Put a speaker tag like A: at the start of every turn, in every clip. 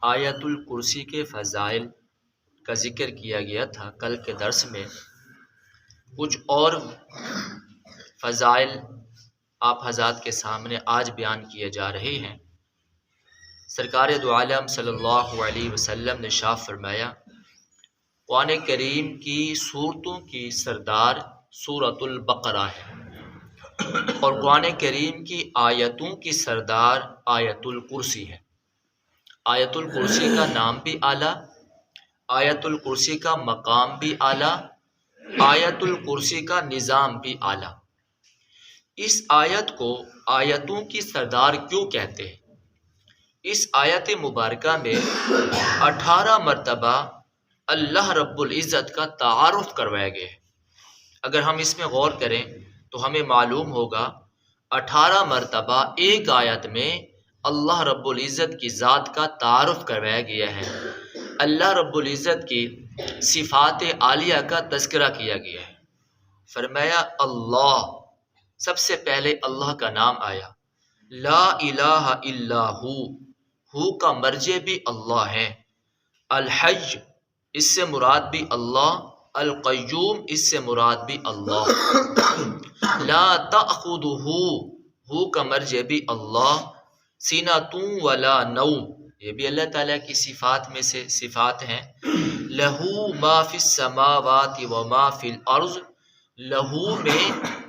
A: آیت الکرسی کے فضائل کا ذکر کیا گیا تھا کل کے درس میں۔ کچھ اور فضائل آپ حضرات کے سامنے آج بیان کیے جا رہے ہیں۔ سرکار دو عالم صلی اللہ علیہ وسلم نے ارشاد فرمایا، قرآن کریم کی سورتوں کی سردار سورۃ البقرہ ہے، اور قرآن کریم کی آیتوں کی سردار آیت الکرسی ہے۔ آیت الکرسی کا نام بھی اعلیٰ، آیت الکرسی کا مقام بھی اعلیٰ، آیت الکرسی کا نظام بھی اعلیٰ۔ اس آیت کو آیتوں کی سردار کیوں کہتے ہیں؟ اس آیت مبارکہ میں 18 مرتبہ اللہ رب العزت کا تعارف کروایا گیا ہے۔ اگر ہم اس میں غور کریں تو ہمیں معلوم ہوگا 18 مرتبہ ایک آیت میں اللہ رب العزت کی ذات کا تعارف کروایا گیا ہے، اللہ رب العزت کی صفات عالیہ کا تذکرہ کیا گیا ہے۔ فرمایا اللہ، سب سے پہلے اللہ کا نام آیا، لا الہ الا ہو کا مرجع بھی اللہ ہے، الحی اس سے مراد بھی اللہ، القیوم اس سے مراد بھی اللہ، لا تأخذہ ہو کا مرجع بھی اللہ، سینۃ ولا نوم یہ بھی اللہ تعالیٰ کی صفات میں سے صفات ہیں، لہو ما فی السماوات و ما فی الارض لہو میں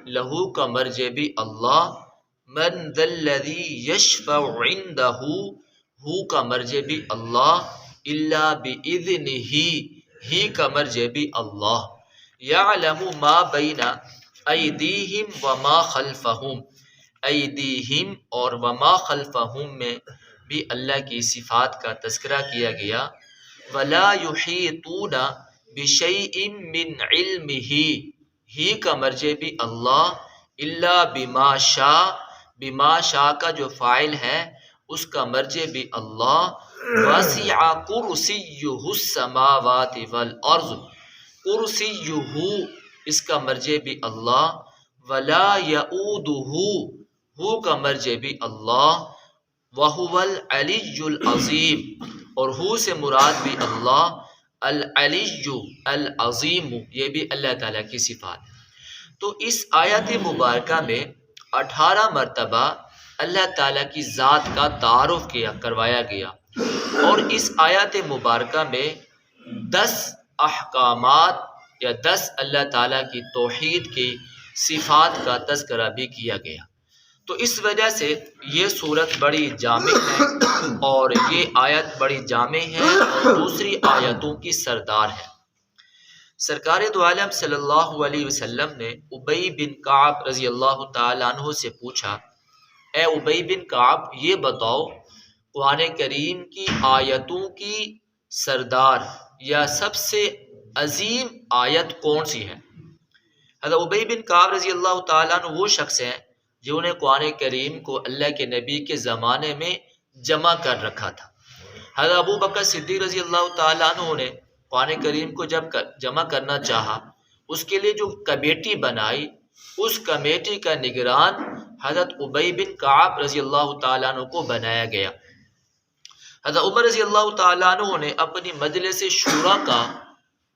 A: لہو کا مرجع بھی اللہ، من ذا الذی یشفع عندہ ہو کا مرجع بھی اللہ، الا باذنہ ہی کا مرجع بھی اللہ، یعلم ما بین ایدیہم وما خلفہم ایدیہم اور وما خلفہم میں بھی اللہ کی صفات کا تذکرہ کیا گیا، ولا یحیطون بشیء من علمہ ہی کا مرجع بھی اللہ، الا بما شاء بما شاء کا جو فاعل ہے اس کا مرجع بھی اللہ، وسع کرسیہ السماوات والارض کرسیہ اس کا مرجع بھی اللہ، ولا یؤودہ ہو کا مرجع بھی اللہ، وہو العلی العظیم اور ہو سے مراد بھی اللہ، العلی العظیم یہ بھی اللہ تعالیٰ کی صفات ہے۔ تو اس آیت مبارکہ میں 18 مرتبہ اللہ تعالیٰ کی ذات کا تعارف کروایا گیا، اور اس آیت مبارکہ میں 10 احکامات یا 10 اللہ تعالیٰ کی توحید کی صفات کا تذکرہ بھی کیا گیا۔ تو اس وجہ سے یہ صورت بڑی جامع ہے، اور یہ آیت بڑی جامع ہے اور دوسری آیتوں کی سردار ہے۔ سرکار دو عالم صلی اللہ علیہ وسلم نے ابی بن کعب رضی اللہ تعالیٰ عنہ سے پوچھا، اے ابی بن کعب یہ بتاؤ قرآن کریم کی آیتوں کی سردار یا سب سے عظیم آیت کون سی ہے؟ حضرت ابی بن کعب رضی اللہ تعالیٰ عنہ وہ شخص ہیں جنہوں نے قرآن کریم کو اللہ کے نبی کے زمانے میں جمع کر رکھا تھا۔ حضرت ابو بکر صدیق رضی اللہ تعالیٰ عنہ نے قرآن کریم کو جب جمع کرنا چاہا، اس کے لیے جو کمیٹی بنائی، اس کمیٹی کا نگران حضرت ابی بن کعب رضی اللہ تعالیٰ عنہ کو بنایا گیا۔ حضرت عمر رضی اللہ تعالیٰ عنہ نے اپنی مجلس شورا کا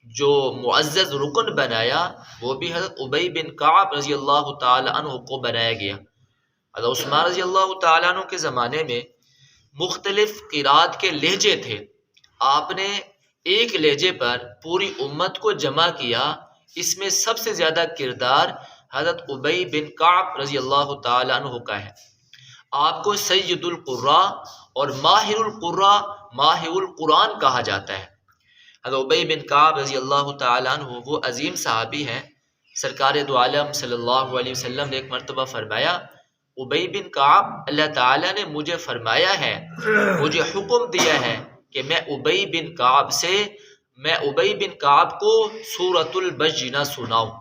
A: جو معزز رکن بنایا، وہ بھی حضرت ابی بن کعب رضی اللہ تعالیٰ عنہ کو بنایا گیا۔ حضرت عثمان رضی اللہ تعالیٰ عنہ کے زمانے میں مختلف قرات کے لہجے تھے، آپ نے ایک لہجے پر پوری امت کو جمع کیا۔ اس میں سب سے زیادہ کردار حضرت ابی بن کعب رضی اللہ تعالیٰ عنہ کا ہے۔ آپ کو سید القراء اور ماہر القراء ماہر القرآن کہا جاتا ہے۔ حضرت ابی بن کعب رضی اللہ تعالیٰ عنہ وہ عظیم صحابی ہیں۔ سرکار دو عالم صلی اللہ علیہ وسلم نے ایک مرتبہ فرمایا، ابی بن کعب اللہ تعالیٰ نے مجھے فرمایا ہے، مجھے حکم دیا ہے کہ میں ابی بن کعب کو سورۃ البینہ سناؤں۔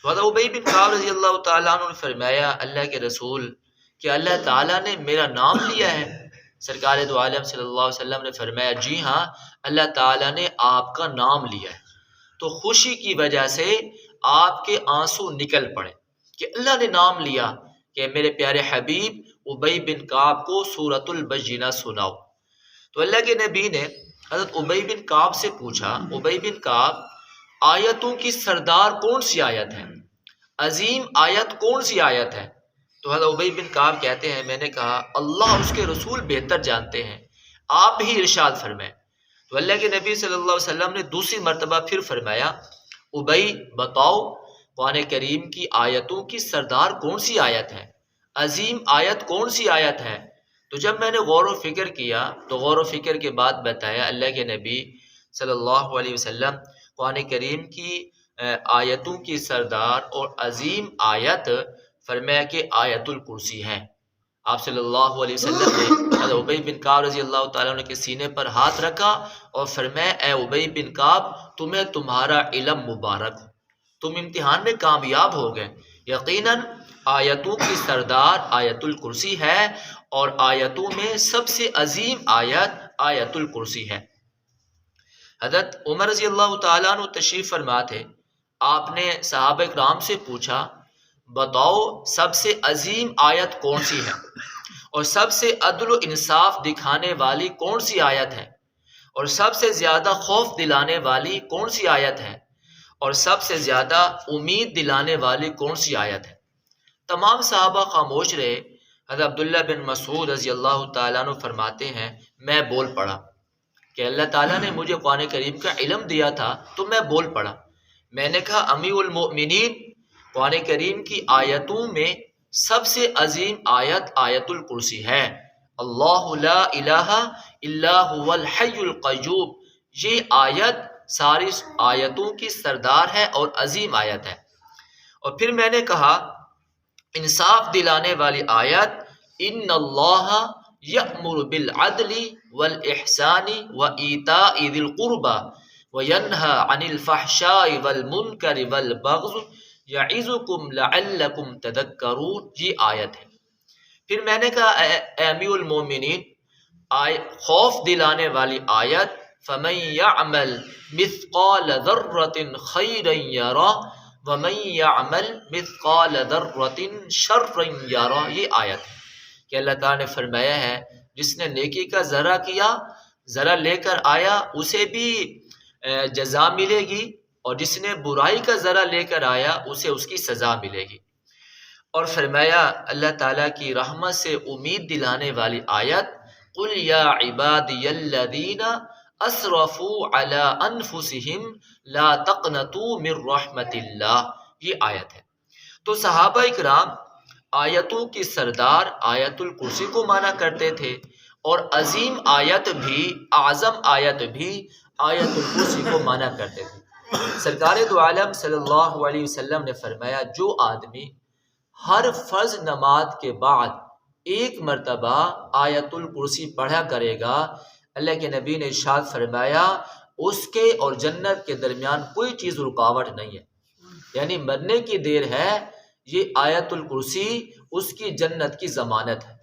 A: تو حضرت ابی بن کعب رضی اللہ تعالیٰ عنہ نے فرمایا، اللہ کے رسول کہ اللہ تعالیٰ نے میرا نام لیا ہے؟ سرکار دو عالم صلی اللہ علیہ وسلم نے فرمایا، جی ہاں اللہ تعالیٰ نے آپ کا نام لیا ہے۔ تو خوشی کی وجہ سے آپ کے آنسو نکل پڑے کہ اللہ نے نام لیا کہ میرے پیارے حبیب ابی بن کعب کو سورۃ البینہ سناؤ۔ تو اللہ کے نبی نے حضرت ابی بن کعب سے پوچھا، ابی بن کعب، آیتوں کی سردار کون سی آیت ہے، عظیم آیت کون سی آیت ہے؟ تو حضرت ابی بن کعب کہتے ہیں میں نے کہا اللہ اس کے رسول بہتر جانتے ہیں، آپ ہی ارشاد فرمائیں۔ تو اللہ کے نبی صلی اللہ علیہ وسلم نے دوسری مرتبہ پھر فرمایا، ابی بتاؤ قرآن کریم کی آیتوں کی سردار کون سی آیت ہے، عظیم آیت کون سی آیت ہے؟ تو جب میں نے غور و فکر کیا تو غور و فکر کے بعد بتایا اللہ کے نبی صلی اللہ علیہ وسلم قرآن کریم کی آیتوں کی سردار اور عظیم آیت فرمایا کہ آیت الکرسی ہے۔ آپ صلی اللہ علیہ وسلم نے حضرت ابی بن کعب رضی اللہ تعالیٰ عنہ کے سینے پر ہاتھ رکھا اور فرمایا اے ابی بن کعب تمہیں تمہارا علم مبارک ہو، تم امتحان میں کامیاب ہو گئے، یقیناً آیتوں کی سردار آیت الکرسی ہے اور آیتوں میں سب سے عظیم آیت آیت الکرسی ہے۔ حضرت عمر رضی اللہ تعالیٰ عنہ تشریف فرما تھے، آپ نے صحابہ کرام سے پوچھا بتاؤ سب سے عظیم آیت کون سی ہے اور سب سے عدل و انصاف دکھانے والی کون سی آیت ہے اور سب سے زیادہ خوف دلانے والی کون سی آیت ہے اور سب سے زیادہ امید دلانے والی کون سی آیت ہے؟ تمام صحابہ خاموش رہے۔ حضرت عبداللہ بن مسعود رضی اللہ تعالیٰ عنہ فرماتے ہیں میں بول پڑا کہ اللہ تعالیٰ نے مجھے قرآن کریم کا علم دیا تھا تو میں بول پڑا، میں نے کہا امیر المؤمنین قرآن کریم کی آیتوں میں سب سے عظیم آیت آیت الکرسی ہے، اللہ لا الہ الا هو الحی القیوم، یہ آیت ساری آیتوں کی سردار ہے اور عظیم آیت ہے۔ اور پھر میں نے کہا انصاف دلانے والی آیت ان اللہ یأمر بالعدل والاحسان وایتاء ذی القربى وینہی عن الفحشاء والمنکر والبغی یعظکم لعلکم تذکرون، یہ آیت ہے۔ پھر میں نے کہا اے امیر المومنین خوف دلانے والی آیت فمن یعمل مثقال ذرۃ خیرا یرہ ومن یعمل مثقال ذرۃ شرا یرہ، یہ آیت ہے کہ اللہ تعالیٰ نے فرمایا ہے جس نے نیکی کا ذرہ کیا، ذرہ لے کر آیا، اسے بھی جزا ملے گی، اور جس نے برائی کا ذرہ لے کر آیا اسے اس کی سزا ملے گی۔ اور فرمایا اللہ تعالیٰ کی رحمت سے امید دلانے والی آیت قل یا عبادی الذین اسرفوا علی انفسہم لا تقنطوا من رحمت اللہ، یہ آیت ہے۔ تو صحابہ اکرام آیتوں کی سردار آیت الکرسی کو مانا کرتے تھے اور عظیم آیت بھی اعظم آیت بھی آیت الکرسی کو مانا کرتے تھے۔ سرکار دو عالم صلی اللہ علیہ وسلم نے فرمایا جو آدمی ہر فرض نماز کے بعد ایک مرتبہ آیت الکرسی پڑھا کرے گا، اللہ کے نبی نے ارشاد فرمایا اس کے اور جنت کے درمیان کوئی چیز رکاوٹ نہیں ہے، یعنی مرنے کی دیر ہے، یہ آیت الکرسی اس کی جنت کی ضمانت ہے،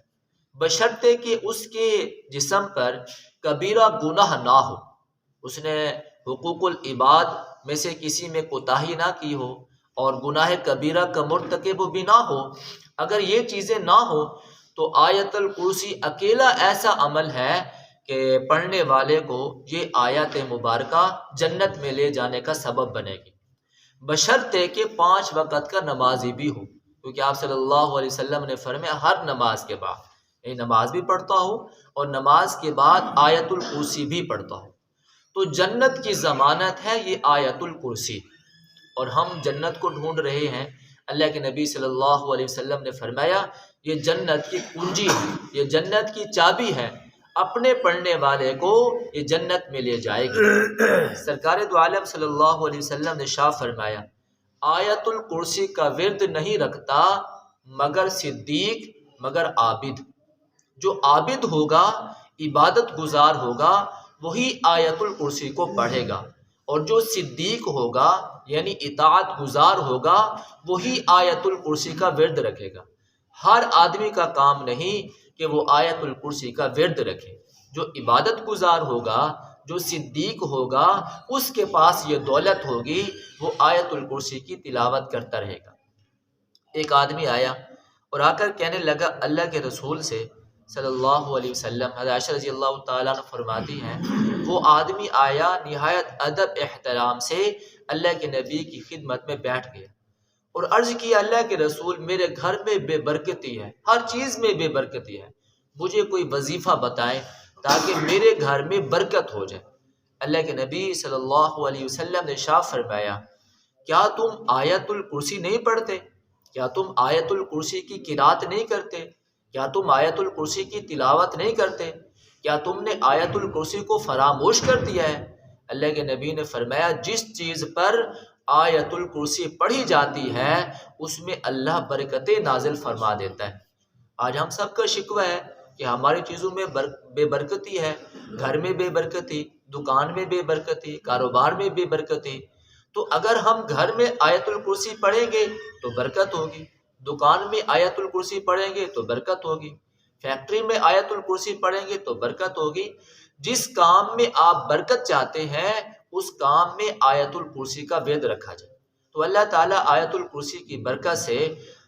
A: بشرطے کہ اس کے جسم پر کبیرہ گناہ نہ ہو، اس نے حقوق العباد میں سے کسی میں کوتاہی نہ کی ہو اور گناہ کبیرہ کا مرتکب بھی نہ ہو۔ اگر یہ چیزیں نہ ہو تو آیت الکرسی اکیلا ایسا عمل ہے کہ پڑھنے والے کو یہ آیت مبارکہ جنت میں لے جانے کا سبب بنے گی، بشرطے کہ 5 وقت کا نمازی بھی ہو، کیونکہ آپ صلی اللہ علیہ وسلم نے فرمایا ہر نماز کے بعد، یعنی نماز بھی پڑھتا ہو اور نماز کے بعد آیت الکرسی بھی پڑھتا ہو، تو جنت کی ضمانت ہے یہ آیت الکرسی۔ اور ہم جنت کو ڈھونڈ رہے ہیں، اللہ کے نبی صلی اللہ علیہ وسلم نے فرمایا یہ جنت کی کنجی ہے، یہ جنت کی چابی ہے، اپنے پڑھنے والے کو یہ جنت میں لے جائے گی۔ سرکار دو عالم صلی اللہ علیہ وسلم نے شاہ فرمایا آیت الکرسی کا ورد نہیں رکھتا مگر صدیق، مگر عابد، جو عابد ہوگا عبادت گزار ہوگا وہی آیت الکرسی کو پڑھے گا، اور جو صدیق ہوگا یعنی اطاعت گزار ہوگا وہی آیت الکرسی کا ورد رکھے گا۔ ہر آدمی کا کام نہیں کہ وہ آیت الکرسی کا ورد رکھے، جو عبادت گزار ہوگا، جو صدیق ہوگا، اس کے پاس یہ دولت ہوگی، وہ آیت الکرسی کی تلاوت کرتا رہے گا۔ ایک آدمی آیا اور آ کر کہنے لگا اللہ کے رسول سے صلی اللہ علیہ وسلم، حضرت عائشہ رضی اللہ تعالیٰ عنہ فرماتی ہیں، وہ آدمی آیا نہایت ادب احترام سے اللہ کے نبی کی خدمت میں بیٹھ گیا اور عرض کیا، اللہ کے رسول، میرے گھر میں بے برکتی ہے، ہر چیز میں بے برکتی ہے، مجھے کوئی وظیفہ بتائیں تاکہ میرے گھر میں برکت ہو جائے۔ اللہ کے نبی صلی اللہ علیہ وسلم نے ارشاد فرمایا، کیا تم آیت الکرسی نہیں پڑھتے؟ کیا تم آیت الکرسی کی قرات نہیں کرتے؟ کیا تم آیت الکرسی کی تلاوت نہیں کرتے؟ کیا تم نے آیت الکرسی کو فراموش کر دیا ہے؟ اللہ کے نبی نے فرمایا، جس چیز پر آیت الکرسی پڑھی جاتی ہے اس میں اللہ برکتیں نازل فرما دیتا ہے۔ آج ہم سب کا شکوہ ہے کہ ہماری چیزوں میں بے برکتی ہے، گھر میں بے برکتی، دکان میں بے برکتی، کاروبار میں بے برکتی۔ تو اگر ہم گھر میں آیت الکرسی پڑھیں گے تو برکت ہوگی، دکان میں آیت الکرسی پڑھیں گے تو برکت ہوگی، فیکٹری میں آیت الکرسی پڑھیں گے تو برکت ہوگی۔ جس کام میں آپ برکت چاہتے ہیں اس کام میں آیت الکرسی کا ورد رکھا جائے تو اللہ تعالیٰ آیت الکرسی کی برکت سے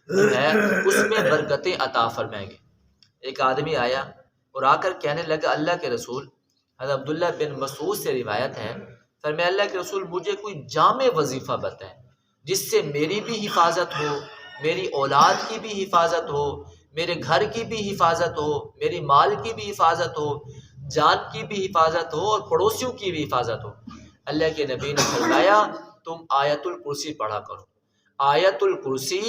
A: جو ہے اس میں برکتیں عطا فرمائیں گے۔ ایک آدمی آیا اور آ کر کہنے لگا، اللہ کے رسول، حضرت عبداللہ بن مسعود سے روایت ہے، فرمایا، اللہ کے رسول، مجھے کوئی جامع وظیفہ بتائیں جس سے میری بھی حفاظت ہو، میری اولاد کی بھی حفاظت ہو، میرے گھر کی بھی حفاظت ہو، میری مال کی بھی حفاظت ہو، جان کی بھی حفاظت ہو اور پڑوسیوں کی بھی حفاظت ہو۔ اللہ کے نبی نے فرمایا، تم آیت الکرسی پڑھا کرو۔ آیت الکرسی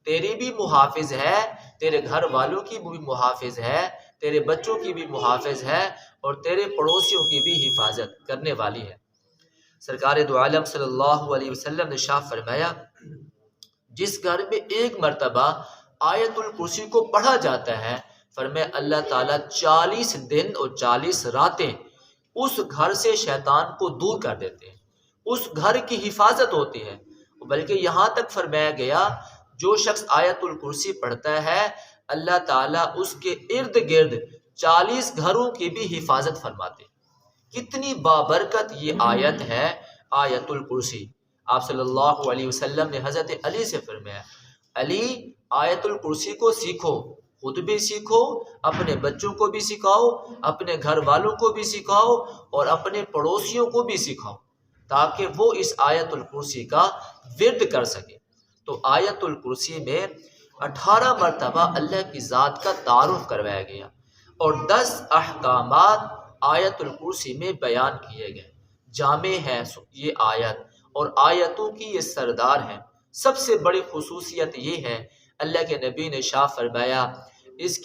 A: تیری بھی محافظ ہے، تیرے گھر والوں کی بھی محافظ ہے، تیرے بچوں کی بھی محافظ ہے اور تیرے پڑوسیوں کی بھی حفاظت کرنے والی ہے۔ سرکار دو عالم صلی اللہ علیہ وسلم نے ارشاد فرمایا، جس گھر میں ایک مرتبہ آیت الکرسی کو پڑھا جاتا ہے، فرمایا اللہ تعالیٰ 40 دن اور 40 راتیں اس گھر سے شیطان کو دور کر دیتے ہیں، اس گھر کی حفاظت ہوتی ہے۔ بلکہ یہاں تک فرمایا گیا، جو شخص آیت الکرسی پڑھتا ہے اللہ تعالیٰ اس کے ارد گرد 40 گھروں کی بھی حفاظت فرماتے ہیں۔ کتنی بابرکت یہ آیت ہے آیت الکرسی۔ آپ صلی اللہ علیہ وسلم نے حضرت علی سے فرمایا، علی، آیت الکرسی کو سیکھو، خود بھی سیکھو، اپنے بچوں کو بھی سکھاؤ، اپنے گھر والوں کو بھی سکھاؤ اور اپنے پڑوسیوں کو بھی سکھاؤ تاکہ وہ اس آیت الکرسی کا ورد کر سکے۔ تو آیت الکرسی میں 18 مرتبہ اللہ کی ذات کا تعارف کروایا گیا اور 10 احکامات آیت الکرسی میں بیان کیے گئے۔ جامع ہے یہ آیت اور آیتوں کی یہ سردار ہے۔ سب سے بڑی خصوصیت یہ ہے، اللہ کے نبی نے ارشاد فرمایا، اس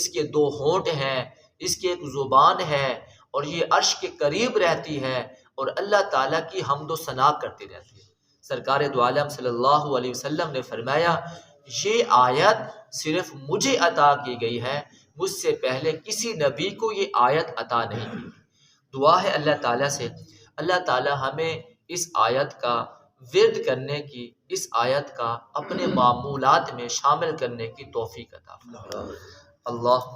A: کے 2 ہونٹ ہیں، اس کی ایک زبان ہے اور یہ عرش کے قریب رہتی ہے اور اللہ تعالیٰ کی حمد و ثنا کرتی رہتی ہے۔ سرکار دو عالم صلی اللہ علیہ وسلم نے فرمایا، یہ آیت صرف مجھے عطا کی گئی ہے، مجھ سے پہلے کسی نبی کو یہ آیت عطا نہیں کی۔ دعا ہے اللہ تعالیٰ سے، اللہ تعالیٰ ہمیں اس آیت کا ورد کرنے کی، اس آیت کا اپنے معمولات میں شامل کرنے کی توفیق عطا فرمائے۔ اللہ